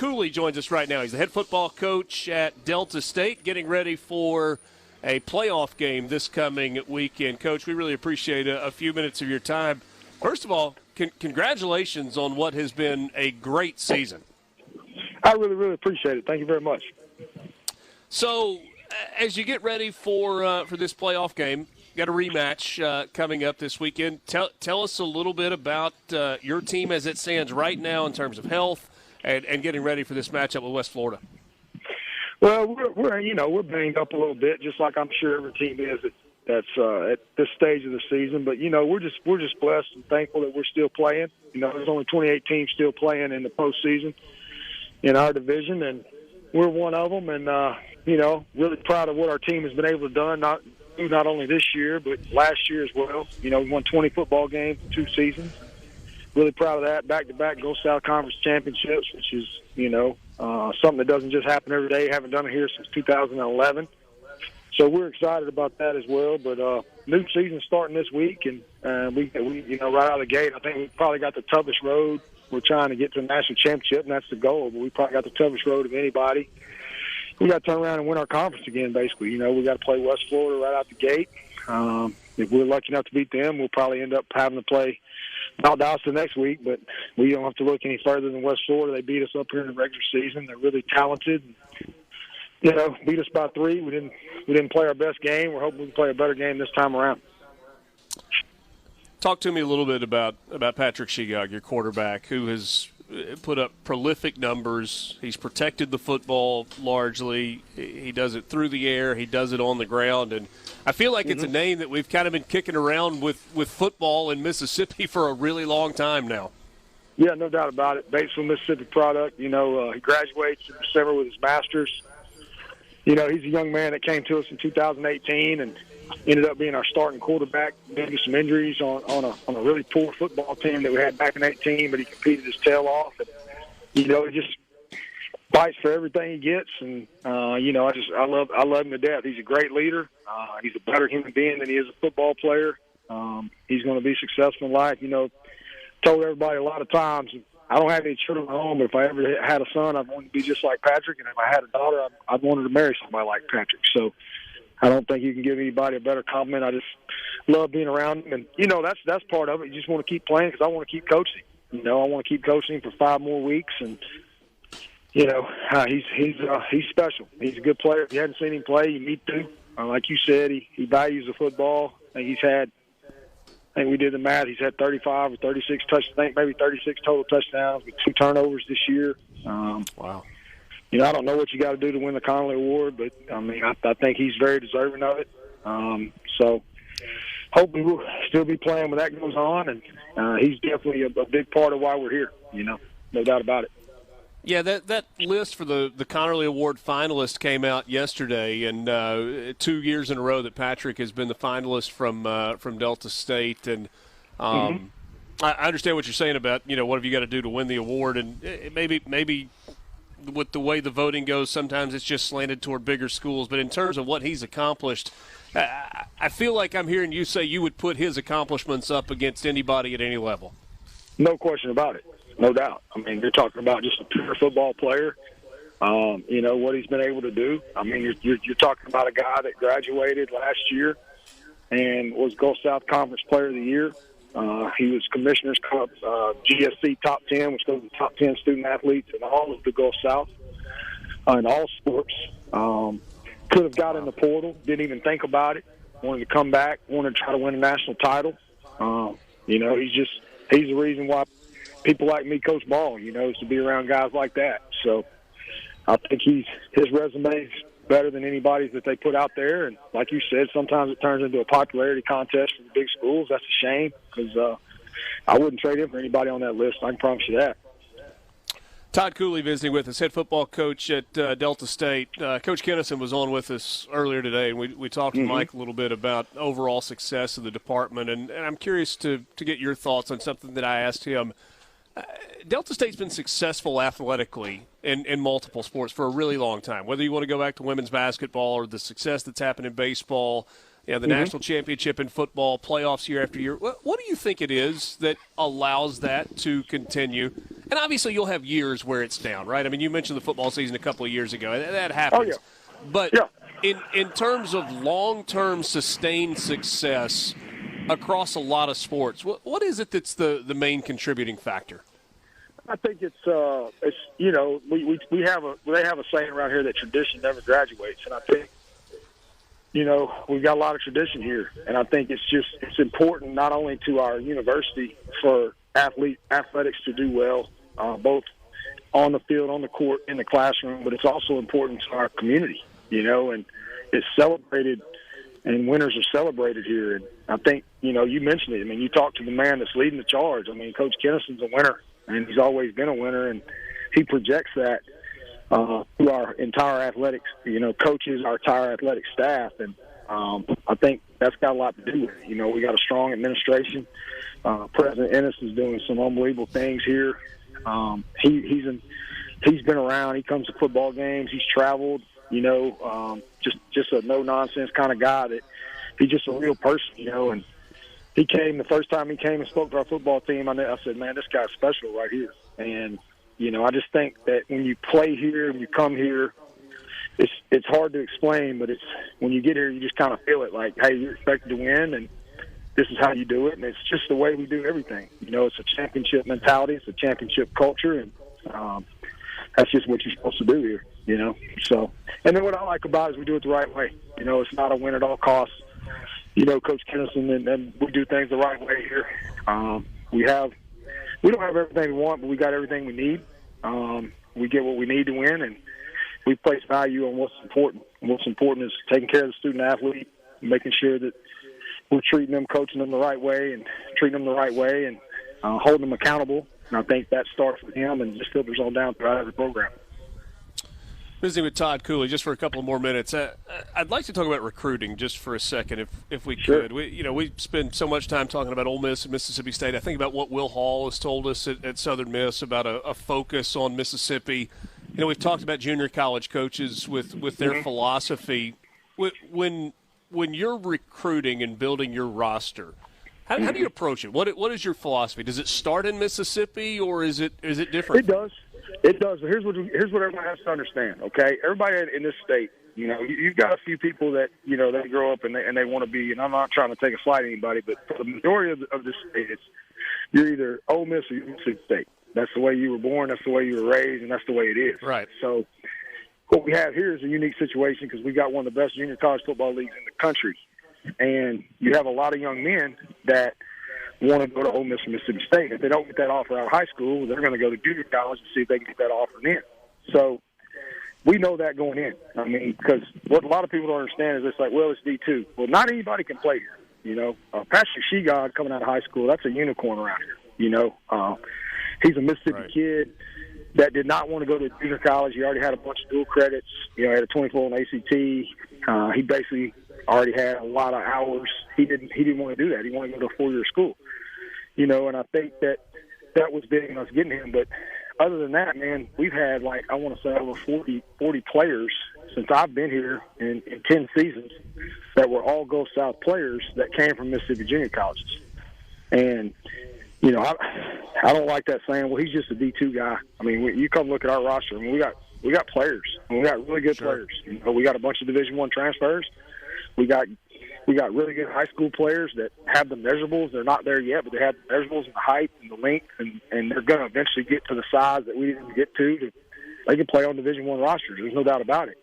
Cooley joins us right now. He's the head football coach at Delta State, getting ready for a playoff game this coming weekend. Coach, we really appreciate a few minutes of your time. First of all, congratulations on what has been a great season. I really, really appreciate it. Thank you very much. So, as you get ready for this playoff game, you got a rematch coming up this weekend. Tell us a little bit about your team as it stands right now in terms of health and getting ready for this matchup with West Florida. Well, we're banged up a little bit, just like I'm sure every team is that's at this stage of the season. But we're just blessed and thankful that we're still playing. There's only 28 teams still playing in the postseason in our division, and we're one of them. And really proud of what our team has been able to do, not only this year but last year as well. We won 20 football games in 2 seasons. Really proud of that. Back-to-back Gulf South Conference championships, which is something that doesn't just happen every day. Haven't done it here since 2011. So we're excited about that as well. But new season starting this week, and we right out of the gate, I think we probably got the toughest road. We're trying to get to the national championship, and that's the goal. But we probably got the toughest road of anybody. We got to turn around and win our conference again, basically. We got to play West Florida right out the gate. If we're lucky enough to beat them, we'll probably end up having to play Valdosta next week, but we don't have to look any further than West Florida. They beat us up here in the regular season. They're really talented. Beat us by 3. We didn't play our best game. We're hoping we can play a better game this time around. Talk to me a little bit about Patrick Shegog, your quarterback, who has put up prolific numbers. He's protected the football largely. He does it through the air. He does it on the ground. And I feel like it's a name that we've kind of been kicking around with football in Mississippi for a really long time now. Yeah, no doubt about it. Batesville, Mississippi product. He graduates in December with his master's. He's a young man that came to us in 2018 and ended up being our starting quarterback. Maybe some injuries on a really poor football team that we had back in 18, but he competed his tail off. And, he just fights for everything he gets, and I love him to death. He's a great leader. He's a better human being than he is a football player. He's going to be successful in life. Told everybody a lot of times, I don't have any children at home, but if I ever had a son, I'd want to be just like Patrick, and if I had a daughter, I'd want her to marry somebody like Patrick. So I don't think you can give anybody a better compliment. I just love being around him, and that's part of it. You just want to keep playing because I want to keep coaching. I want to keep coaching for 5 more weeks, and he's special. He's a good player. If you hadn't seen him play, you need to. Like you said, he values the football. I think we did the math. He's had 35 or 36 maybe 36 total touchdowns with 2 turnovers this year. Wow. I don't know what you got to do to win the Connolly Award, but I think he's very deserving of it. So hopefully we'll still be playing when that goes on, and he's definitely a big part of why we're here. No doubt about it. Yeah, that list for the Connerly Award finalists came out yesterday, and 2 years in a row that Patrick has been the finalist from Delta State. And I understand what you're saying about what have you got to do to win the award, and maybe with the way the voting goes, sometimes it's just slanted toward bigger schools. But in terms of what he's accomplished, I feel like I'm hearing you say you would put his accomplishments up against anybody at any level. No question about it. No doubt. You're talking about just a pure football player. What he's been able to do. You're talking about a guy that graduated last year and was Gulf South Conference Player of the Year. He was Commissioner's Cup GSC Top 10, which goes to the top 10 student athletes in all of the Gulf South in all sports. Could have got in the portal, didn't even think about it. Wanted to come back, wanted to try to win a national title. He's the reason why people like me coach ball, is to be around guys like that. So I think his resume is better than anybody's that they put out there. And like you said, sometimes it turns into a popularity contest for the big schools. That's a shame because I wouldn't trade him for anybody on that list. I can promise you that. Todd Cooley visiting with us, head football coach at Delta State. Coach Kennison was on with us earlier today, and we talked to Mike a little bit about overall success of the department. And I'm curious to get your thoughts on something that I asked him. Delta State's been successful athletically in multiple sports for a really long time. Whether you want to go back to women's basketball or the success that's happened in baseball, the national championship in football, playoffs year after year. What do you think it is that allows that to continue? And obviously you'll have years where it's down, right? I mean, you mentioned the football season a couple of years ago. That happens. Oh, yeah. But yeah. in terms of long-term sustained success across a lot of sports, what is it that's the main contributing factor? I think it's you know, they have a saying around here that tradition never graduates, and I think, you know, we've got a lot of tradition here, and I think it's important not only to our university for athletics to do well, both on the field, on the court, in the classroom, but it's also important to our community, you know, and it's celebrated, and winners are celebrated here. And I think, you know, you mentioned it. I mean, you talk to the man that's leading the charge. I mean, Coach Kennison's a winner, and he's always been a winner, and he projects that through our entire athletics, you know, coaches, our entire athletic staff. And I think that's got a lot to do with it. You know, we got a strong administration. President Ennis is doing some unbelievable things here. He's been around. He comes to football games. He's traveled. You know, just a no nonsense kind of guy. That he's just a real person. You know, and he came the first time he came and spoke to our football team. I said, man, this guy's special right here. And you know, I just think that when you play here and you come here, it's hard to explain, but it's when you get here, you just kind of feel it. Like, hey, you're expected to win, and this is how you do it. And it's just the way we do everything. You know, it's a championship mentality. It's a championship culture, and that's just what you're supposed to do here. You know, so and then what I like about it is we do it the right way. You know, it's not a win at all costs. You know, Coach Kennison, and we do things the right way here. We don't have everything we want, but we got everything we need. We get what we need to win, and we place value on what's important. And what's important is taking care of the student athlete, making sure that we're treating them, coaching them the right way, and treating them the right way, and holding them accountable. And I think that starts with him and just filters on down throughout every program. Visiting with Todd Cooley just for a couple more minutes. I'd like to talk about recruiting just for a second, if we could. We spend so much time talking about Ole Miss and Mississippi State. I think about what Will Hall has told us at Southern Miss about a focus on Mississippi. You know, we've talked about junior college coaches with their philosophy. When you're recruiting and building your roster, how do you approach it? What is your philosophy? Does it start in Mississippi, or is it different? It does. It does. Here's what everybody has to understand. Okay, everybody in this state, you know, you've got a few people that, you know, they grow up and they want to be. And I'm not trying to take a slight at anybody, but for the majority of this state, you're either Ole Miss or Mississippi State. That's the way you were born. That's the way you were raised, and that's the way it is. Right. So what we have here is a unique situation because we've got one of the best junior college football leagues in the country, and you have a lot of young men that want to go to Ole Miss or Mississippi State. If they don't get that offer out of high school, they're going to go to junior college and see if they can get that offer in. So we know that going in. I mean, because what a lot of people don't understand is it's like, well, it's D2. Well, not anybody can play here. You know, Patrick Shegod coming out of high school, that's a unicorn around here. You know, he's a Mississippi kid that did not want to go to junior college. He already had a bunch of dual credits. You know, he had a 24 on ACT. He basically already had a lot of hours. He didn't want to do that. He wanted to go to a 4-year school. You know, and I think that was big in us getting him. But other than that, man, we've had, like, I want to say over 40 players since I've been here in 10 seasons that were all Gulf South players that came from Mississippi junior colleges. And, you know, I don't like that saying, well, he's just a D2 guy. I mean, you come look at our roster. I mean, we got players. I mean, we got really good players. You know, we got a bunch of Division I transfers. We got really good high school players that have the measurables. They're not there yet, but they have the measurables and the height and the length, and they're going to eventually get to the size that we didn't get to. They can play on Division I rosters. There's no doubt about it.